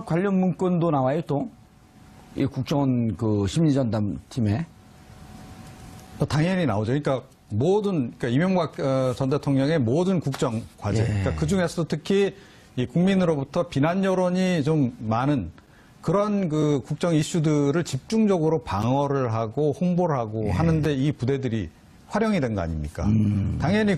관련 문건도 나와요, 또. 이 국정원 그 심리전담 팀에. 당연히 나오죠. 그러니까 그러니까 이명박 전 대통령의 모든 국정 과제. 예. 그러니까 그 중에서도 특히 이 국민으로부터 비난 여론이 좀 많은 그런 그 국정 이슈들을 집중적으로 방어를 하고 홍보를 하고 하는데 이 부대들이 활용이 된 거 아닙니까? 당연히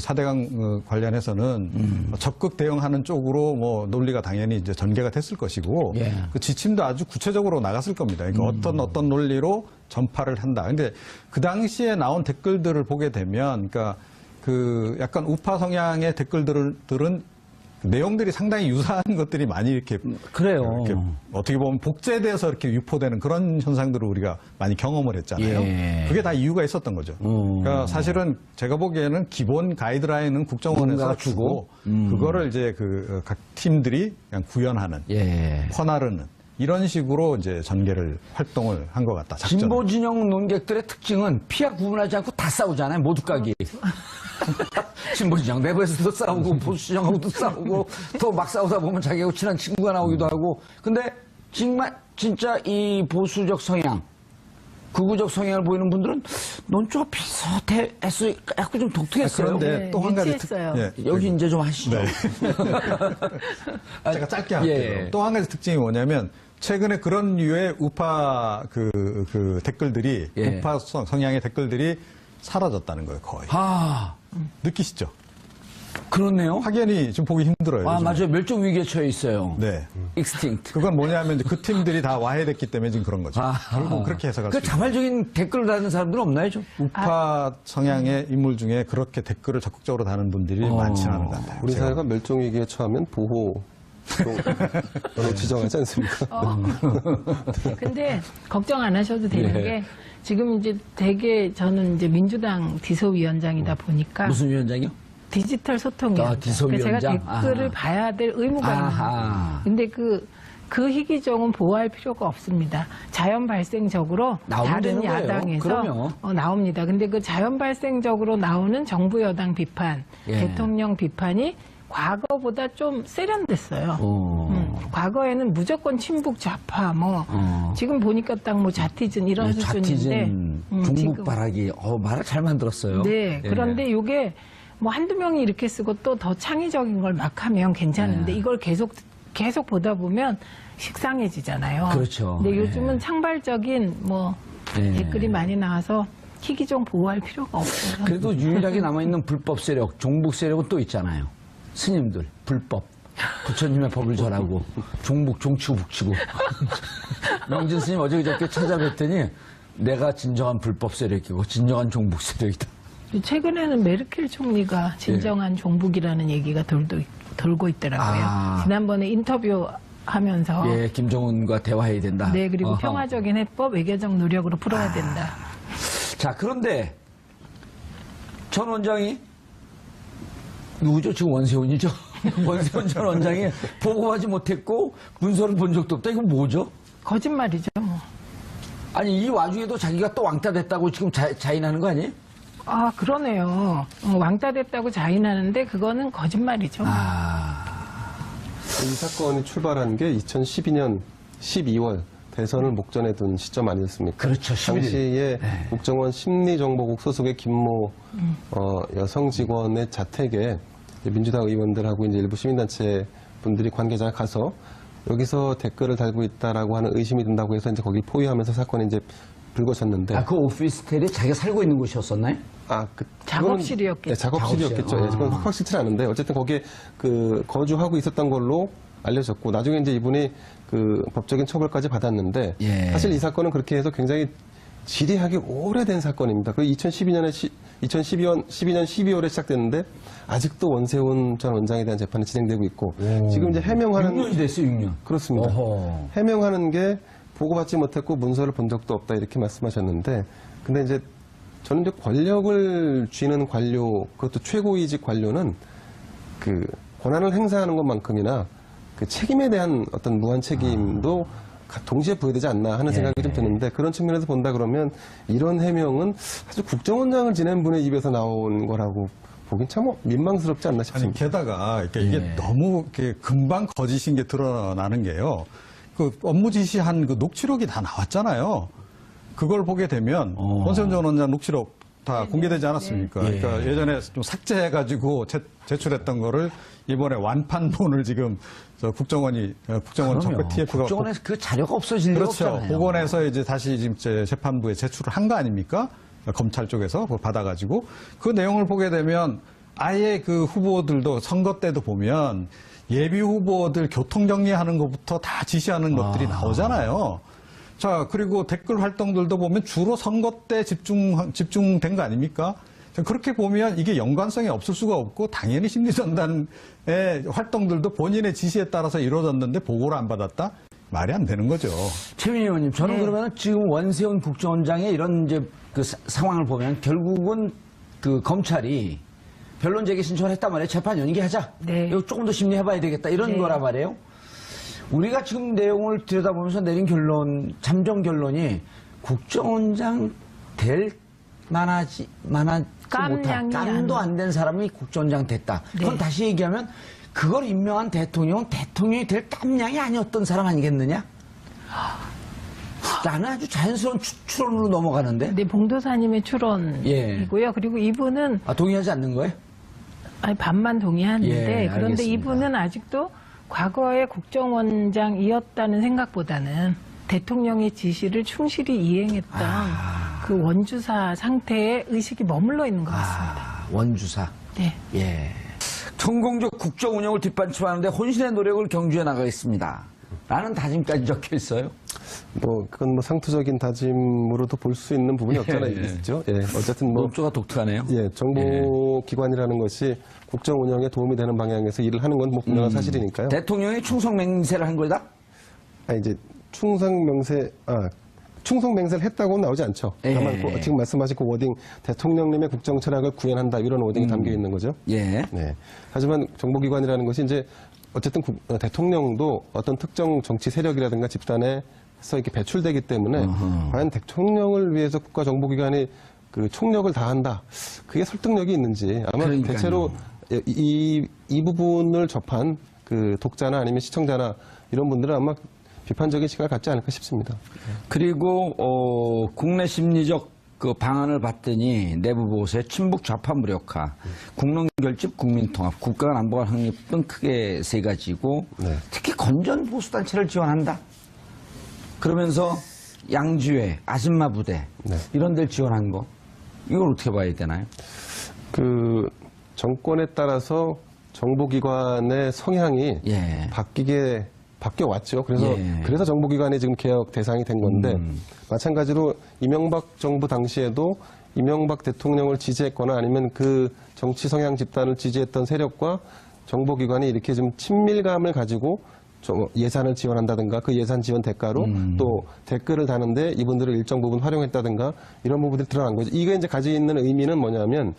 사대강 관련해서는 적극 대응하는 쪽으로 뭐 논리가 당연히 이제 전개가 됐을 것이고 예. 그 지침도 아주 구체적으로 나갔을 겁니다. 그러니까 어떤 논리로 전파를 한다. 근데 그 당시에 나온 댓글들을 보게 되면 그러니까 그 약간 우파 성향의 댓글들은 내용들이 상당히 유사한 것들이 많이 이렇게 그래요. 이렇게 어떻게 보면 복제돼서 이렇게 유포되는 그런 현상들을 우리가 많이 경험을 했잖아요. 예. 그게 다 이유가 있었던 거죠. 그러니까 사실은 제가 보기에는 기본 가이드라인은 국정원에서 주고 그거를 이제 각 팀들이 그냥 구현하는, 예. 퍼나르는 이런 식으로 이제 전개를 활동을 한 것 같다. 작전을. 진보 진영 논객들의 특징은 피하 구분하지 않고 다 싸우잖아요. 모두 까기. 진보 진영 내부에서도 싸우고 보수 진영하고도 싸우고 또 막 싸우다 보면 자기하고 친한 친구가 나오기도 하고. 근데 정말 진짜 이 보수적 성향, 극우적 성향을 보이는 분들은 넌 좀 비슷했어. 약간 좀 독특했어요. 그런데 또 한 가지 여기 이제 좀 하시죠. 네. 제가 짧게 할게요. 예. 또 한 가지 특징이 뭐냐면 최근에 그런 류의 우파 그 댓글들이 예. 우파 성향의 댓글들이 사라졌다는 거예요, 거의. 아, 느끼시죠? 그렇네요. 확연히 좀 보기 힘들어요. 아, 요즘에. 맞아요. 멸종 위기에 처해 있어요. 네. 익스팅트. 그건 뭐냐면 이제 그 팀들이 다 와해됐기 때문에 지금 그런 거죠. 아, 결국 그렇게 해석할 그 수 있어요. 자발적인 댓글을 다는 사람들은 없나요, 좀? 우파 성향의 인물 중에 그렇게 댓글을 적극적으로 다는 분들이 많지는 않은 것 같아요. 우리 제가 사회가 멸종위기에 처하면 보호 지정하지 않습니까? 근데 걱정 안 하셔도 되는 예. 게 지금 이제 되게 저는 이제 민주당 디소위원장이다 보니까 무슨 위원장이요? 디지털 소통위원장. 아, 디소위원장? 제가 댓글을 아하. 봐야 될 의무가 있는 아하. 거예요. 근데 그 희귀종은 보호할 필요가 없습니다. 자연 발생적으로 나오면 되는 다른 거예요. 야당에서 그럼요. 나옵니다. 근데 그 자연 발생적으로 나오는 정부 여당 비판, 예. 대통령 비판이 과거보다 좀 세련됐어요. 어. 과거에는 무조건 친북 좌파 지금 보니까 딱 뭐 자티즌 이런 네, 수준인데 자티즌, 지금. 종북 발악이 말을 잘 만들었어요. 네. 예. 그런데 이게 뭐 한두 명이 이렇게 쓰고 또 더 창의적인 걸 막 하면 괜찮은데 네. 이걸 계속 보다 보면 식상해지잖아요. 그렇죠. 근데 예. 요즘은 창발적인 예. 댓글이 많이 나와서 희귀종 보호할 필요가 없어요. 그래도 유일하게 남아있는 불법 세력, 종북 세력은 또 있잖아요. 스님들, 불법. 부처님의 법을 절하고, 종북, 종치고, 북치고. 명진 스님 어제 그저께 찾아뵀더니 내가 진정한 불법 세력이고, 진정한 종북 세력이다. 최근에는 메르켈 총리가 진정한 종북이라는 얘기가 돌고 있더라고요. 아. 지난번에 인터뷰하면서 예, 김정은과 대화해야 된다. 네, 그리고 어허. 평화적인 해법, 외교적 노력으로 풀어야 된다. 자, 그런데 전 원장이 누구죠? 지금 원세훈이죠? 원세훈 전 원장이 보고하지 못했고 문서를 본 적도 없다. 이건 뭐죠? 거짓말이죠. 뭐. 아니 이 와중에도 자기가 또 왕따 됐다고 지금 자인하는 거 아니에요? 아, 그러네요. 왕따 됐다고 자인하는데 그거는 거짓말이죠. 이 사건이 출발한 게 2012년 12월 대선을 목전에 둔 시점 아니었습니까? 그렇죠, 11일. 당시에 네. 국정원 심리정보국 소속의 김모 여성 직원의 자택에 민주당 의원들하고 이제 일부 시민단체 분들이 관계자가 가서 여기서 댓글을 달고 있다라고 하는 의심이 든다고 해서 이제 거기 포위하면서 사건이 이제 불거졌는데. 아, 그 오피스텔이 자기가 살고 있는 곳이었었나요? 작업실이었겠죠. 네, 작업실이었겠죠. 작업실. 예, 그건 확실치 않은데 어쨌든 거기에 거주하고 있었던 걸로 알려졌고 나중에 이제 이분이 법적인 처벌까지 받았는데 예. 사실 이 사건은 그렇게 해서 굉장히 지리하게 오래된 사건입니다. 그 2012년 12월에 시작됐는데 아직도 원세훈 전 원장에 대한 재판이 진행되고 있고 지금 이제 해명하는 6년이 됐어요, 6년. 그렇습니다. 어허. 해명하는 게 보고받지 못했고 문서를 본 적도 없다 이렇게 말씀하셨는데 근데 이제 저는 이제 권력을 쥐는 관료 그것도 최고위직 관료는 권한을 행사하는 것만큼이나 책임에 대한 어떤 무한 책임도 동시에 부여되지 않나 하는 생각이 좀 드는데 그런 측면에서 본다 그러면 이런 해명은 사실 국정원장을 지낸 분의 입에서 나온 거라고 보긴 참 민망스럽지 않나 아니, 싶습니다. 게다가 이게 너무 이렇게 금방 거짓인 게 드러나는 게요. 그 업무 지시한 그 녹취록이 다 나왔잖아요. 그걸 보게 되면 원세훈 전 원장 녹취록 다 공개되지 않았습니까? 그러니까 예전에 좀 삭제해가지고 제출했던 거를 이번에 완판본을 지금 국정원 정부 TF가 국정원에서 그 자료가 없어질 리가 그렇죠. 없잖아요. 복원해서 이제 다시 지금 재판부에 제출을 한 거 아닙니까? 검찰 쪽에서 그걸 받아가지고 그 내용을 보게 되면 아예 그 후보들도 선거 때도 보면 예비 후보들 교통 정리하는 것부터 다 지시하는 것들이 나오잖아요. 자, 그리고 댓글 활동들도 보면 주로 선거 때 집중된 거 아닙니까? 자, 그렇게 보면 이게 연관성이 없을 수가 없고 당연히 심리전단의 활동들도 본인의 지시에 따라서 이루어졌는데 보고를 안 받았다? 말이 안 되는 거죠. 최민희 의원님, 저는 그러면 지금 원세훈 국정원장의 이런 이제 그 상황을 보면 결국은 그 검찰이 변론 제기 신청을 했단 말이에요. 재판 연기하자. 네. 이거 조금 더 심리해봐야 되겠다. 이런 거란 말이에요. 우리가 지금 내용을 들여다보면서 내린 결론, 잠정 결론이 국정원장 될 만하지 못한 깜도 안 된 사람이 국정원장 됐다. 그건 다시 얘기하면 그걸 임명한 대통령은 대통령이 될 깜냥이 아니었던 사람 아니겠느냐? 나는 아주 자연스러운 추론으로 넘어가는데. 네, 봉도사님의 추론이고요. 그리고 이분은 동의하지 않는 거예요? 아니, 반만 동의하는데 그런데 알겠습니다. 이분은 아직도 과거의 국정원장이었다는 생각보다는 대통령의 지시를 충실히 이행했던 그 원주사 상태에 의식이 머물러 있는 것 같습니다. 원주사. 네. 예. 성공적 국정 운영을 뒷받침하는데 혼신의 노력을 경주해 나가겠습니다. 라는 다짐까지 적혀 있어요. 그건 상투적인 다짐으로도 볼 수 있는 부분이 없잖아 있죠. 어쨌든 논조가 독특하네요. 정보기관이라는 것이 국정 운영에 도움이 되는 방향에서 일을 하는 건 분명한 사실이니까요. 대통령이 충성 맹세를 한 거다? 이제 충성 맹세를 했다고는 나오지 않죠. 다만 지금 말씀하신 그 워딩, 대통령님의 국정 철학을 구현한다 이런 워딩이 담겨 있는 거죠. 예. 네. 하지만 정보기관이라는 것이 이제 어쨌든 대통령도 어떤 특정 정치 세력이라든가 집단에서 이렇게 배출되기 때문에 과연 대통령을 위해서 국가정보기관이 그 총력을 다한다. 그게 설득력이 있는지 아마 그러니까요. 대체로 이 부분을 접한 그 독자나 아니면 시청자나 이런 분들은 아마 비판적인 시각을 갖지 않을까 싶습니다. 그리고 국내 심리적 그 방안을 봤더니 내부 보고서에 친북 좌파 무력화, 국론 결집, 국민통합, 국가 안보관 확립 등 크게 세 가지고 특히 건전 보수 단체를 지원한다. 그러면서 양주회, 아줌마 부대 이런 데를 지원한 거 이걸 어떻게 봐야 되나요? 그 정권에 따라서 정보기관의 성향이 바뀌어 왔죠. 그래서 정보기관이 지금 개혁 대상이 된 건데 마찬가지로 이명박 정부 당시에도 이명박 대통령을 지지했거나 아니면 그 정치 성향 집단을 지지했던 세력과 정보기관이 이렇게 좀 친밀감을 가지고 예산을 지원한다든가 그 예산 지원 대가로 또 댓글을 다는데 이분들을 일정 부분 활용했다든가 이런 부분들이 드러난 거죠. 이게 이제 가지고 있는 의미는 뭐냐면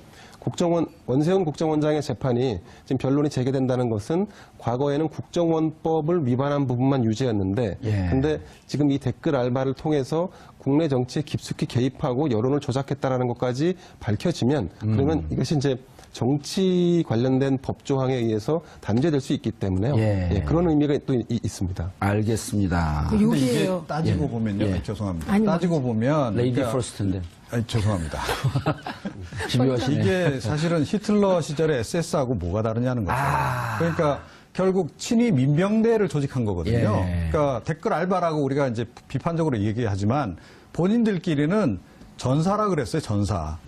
원세훈 국정원장의 재판이 지금 변론이 제기된다는 것은 과거에는 국정원법을 위반한 부분만 유지했는데 근데 지금 이 댓글 알바를 통해서 국내 정치에 깊숙이 개입하고 여론을 조작했다라는 것까지 밝혀지면 그러면 이것이 이제 정치 관련된 법 조항에 의해서 단죄될 수 있기 때문에요. 그런 의미가 또 있습니다. 알겠습니다. 근데 이게 따지고 보면요. 죄송합니다. 따지고 보면 레이디 퍼스트인데. 죄송합니다. 집요하시네. 이게 사실은 히틀러 시절의 SS하고 뭐가 다르냐는 거죠. 그러니까 결국 친위 민병대를 조직한 거거든요. 그러니까 댓글 알바라고 우리가 이제 비판적으로 얘기하지만 본인들끼리는 전사라 그랬어요, 전사.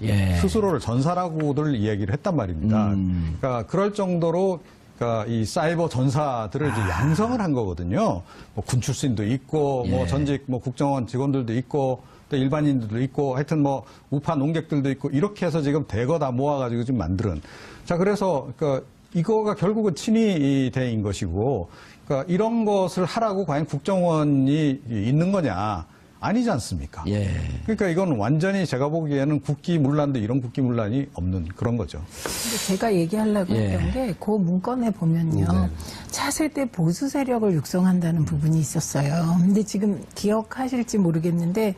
스스로를 전사라고들 이야기를 했단 말입니다. 그러니까 그럴 정도로 그러니까 이 사이버 전사들을 이제 양성을 한 거거든요. 뭐 군 출신도 있고, 뭐 전직 뭐 국정원 직원들도 있고, 또 일반인들도 있고, 하여튼 뭐 우파 농객들도 있고, 이렇게 해서 지금 대거 다 모아가지고 지금 만드는. 자, 그래서 그러니까 이거가 결국은 친위대인 것이고, 그러니까 이런 것을 하라고 과연 국정원이 있는 거냐? 아니지 않습니까? 그러니까 이건 완전히 제가 보기에는 국기문란도 이런 국기문란이 없는 그런 거죠. 근데 제가 얘기하려고 했던 게 그 문건에 보면요. 차세대 보수 세력을 육성한다는 부분이 있었어요. 근데 지금 기억하실지 모르겠는데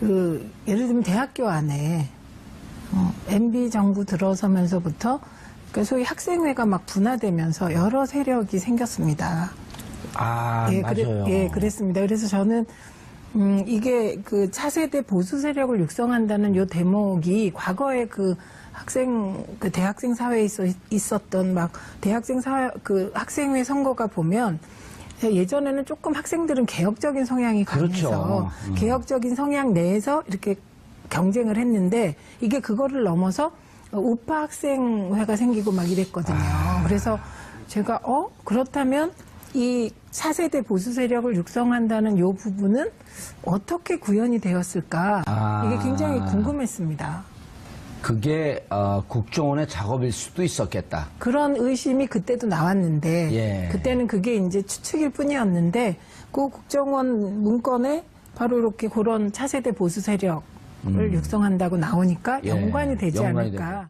예를 들면 대학교 안에 MB 정부 들어서면서부터 그러니까 소위 학생회가 막 분화되면서 여러 세력이 생겼습니다. 아, 예, 맞아요. 그랬습니다. 그래서 저는 이게 그 차세대 보수 세력을 육성한다는 요 대목이 과거에 그 대학생 사회에 있었던 막 대학생 사회, 그 학생회 선거가 보면 예전에는 조금 학생들은 개혁적인 성향이 강해서 그렇죠. 개혁적인 성향 내에서 이렇게 경쟁을 했는데 이게 그거를 넘어서 우파 학생회가 생기고 막 이랬거든요. 그래서 제가 그렇다면 이 차세대 보수 세력을 육성한다는 요 부분은 어떻게 구현이 되었을까? 이게 굉장히 궁금했습니다. 그게 국정원의 작업일 수도 있었겠다. 그런 의심이 그때도 나왔는데 예. 그때는 그게 이제 추측일 뿐이었는데 그 국정원 문건에 바로 이렇게 그런 차세대 보수 세력을 육성한다고 나오니까 예, 연관이 되지 연관이 않을까.